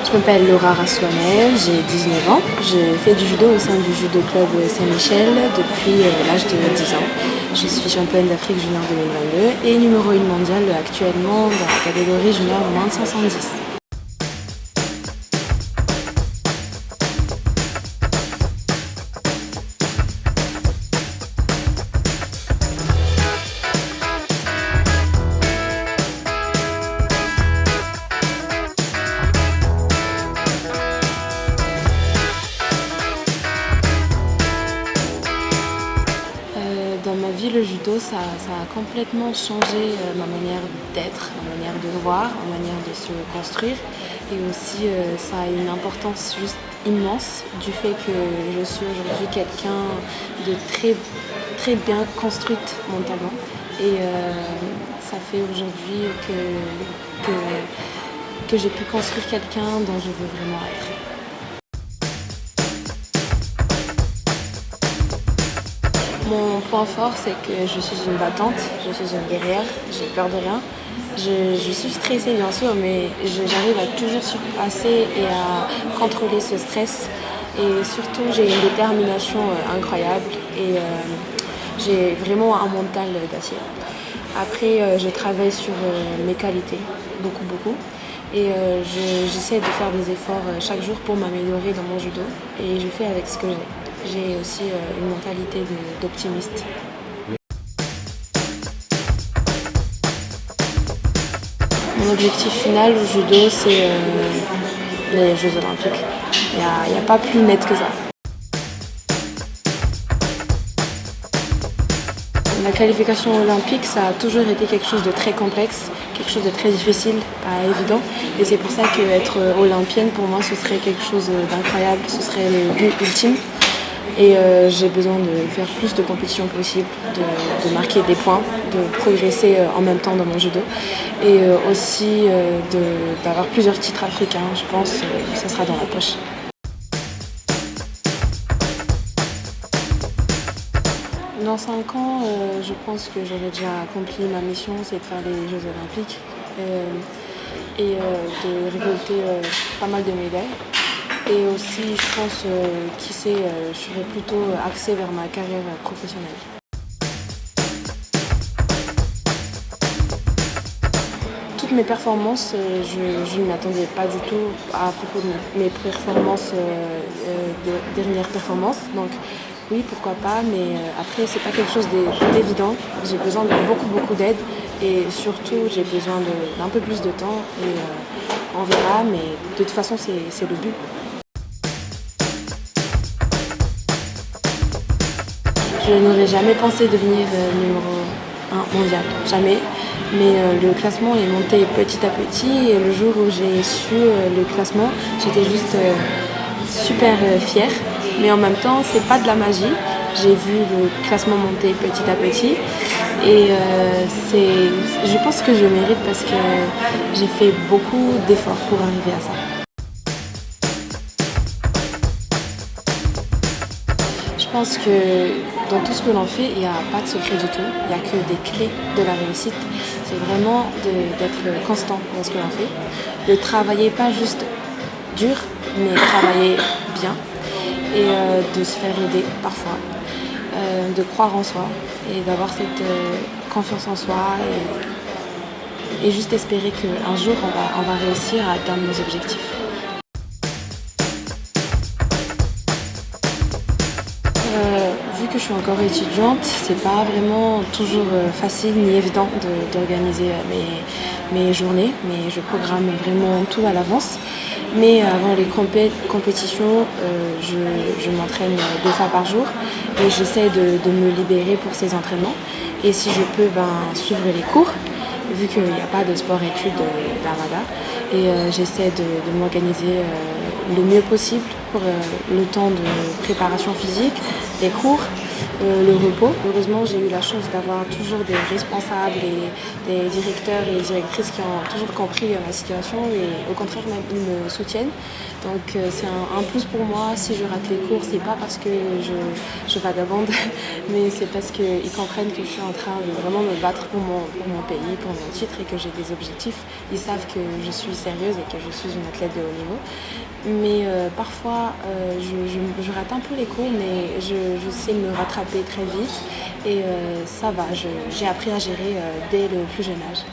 Je m'appelle Laura Rassoanel, j'ai 19 ans. Je fais du judo au sein du judo club Saint-Michel depuis l'âge de 10 ans. Je suis championne d'Afrique junior 2022 et numéro 1 mondiale actuellement dans la catégorie junior moins de 510. Dans ma vie, le judo, ça a complètement changé ma manière d'être, ma manière de voir, ma manière de se construire. Et aussi, ça a une importance juste immense du fait que je suis aujourd'hui quelqu'un de très bien construite mentalement. Et ça fait aujourd'hui que j'ai pu construire quelqu'un dont je veux vraiment être. Mon point fort, c'est que je suis une battante, je suis une guerrière, j'ai peur de rien. Je suis stressée bien sûr, mais j'arrive à toujours surpasser et à contrôler ce stress. Et surtout, j'ai une détermination incroyable et j'ai vraiment un mental d'acier. Après, je travaille sur mes qualités, beaucoup. Et j'essaie de faire des efforts chaque jour pour m'améliorer dans mon judo. Et je fais avec ce que j'ai. J'ai aussi une mentalité d'optimiste. Mon objectif final au judo, c'est les Jeux Olympiques. Il n'y a pas plus net que ça. La qualification olympique, ça a toujours été quelque chose de très complexe, quelque chose de très difficile, pas évident. Et c'est pour ça qu'être olympienne, pour moi, ce serait quelque chose d'incroyable, ce serait le but ultime. Et j'ai besoin de faire plus de compétitions possibles, de marquer des points, de progresser en même temps dans mon judo. Et aussi d'avoir plusieurs titres africains, je pense que ça sera dans la poche. Dans 5 ans, je pense que j'aurai déjà accompli ma mission, c'est de faire les Jeux Olympiques et de récolter pas mal de médailles. Et aussi, je pense, qui sait, je serai plutôt axée vers ma carrière professionnelle. Toutes mes performances, je ne m'attendais pas du tout à propos de mes performances, dernières performances. Donc oui, pourquoi pas, mais après, c'est pas quelque chose d'évident. J'ai besoin de beaucoup d'aide et surtout, j'ai besoin d'un peu plus de temps et on verra, mais de toute façon, c'est le but. Je n'aurais jamais pensé devenir numéro 1 mondial, jamais. Mais le classement est monté petit à petit et le jour où j'ai su le classement, j'étais juste super fière. Mais en même temps, c'est pas de la magie. J'ai vu le classement monter petit à petit et je pense que je mérite parce que j'ai fait beaucoup d'efforts pour arriver à ça. Je pense que dans tout ce que l'on fait, il n'y a pas de secret du tout. Il n'y a que des clés de la réussite. C'est vraiment d'être constant dans ce que l'on fait. De travailler pas juste dur, mais travailler bien. Et de se faire aider parfois. De croire en soi et d'avoir cette confiance en soi. Et juste espérer qu'un jour, on va réussir à atteindre nos objectifs. Vu que je suis encore étudiante, c'est pas vraiment toujours facile ni évident d'organiser mes journées, mais je programme vraiment tout à l'avance. Mais avant les compétitions, je m'entraîne 2 fois par jour et j'essaie de me libérer pour ces entraînements. Et si je peux, suivre les cours, vu qu'il n'y a pas de sport-études d'Armada. Et j'essaie de m'organiser le mieux possible pour le temps de préparation physique, les cours le repos. Heureusement, j'ai eu la chance d'avoir toujours des responsables et des directeurs et directrices qui ont toujours compris ma situation et au contraire même ils me soutiennent. Donc c'est un plus pour moi. Si je rate les cours, c'est pas parce que je vagabonde, mais c'est parce qu'ils comprennent que je suis en train de vraiment me battre pour mon pays, pour mon titre et que j'ai des objectifs. Ils savent que je suis sérieuse et que je suis une athlète de haut niveau. Mais parfois, je rate un peu les cours, mais je sais me rattraper très vite et ça va. J'ai appris à gérer dès le plus jeune âge.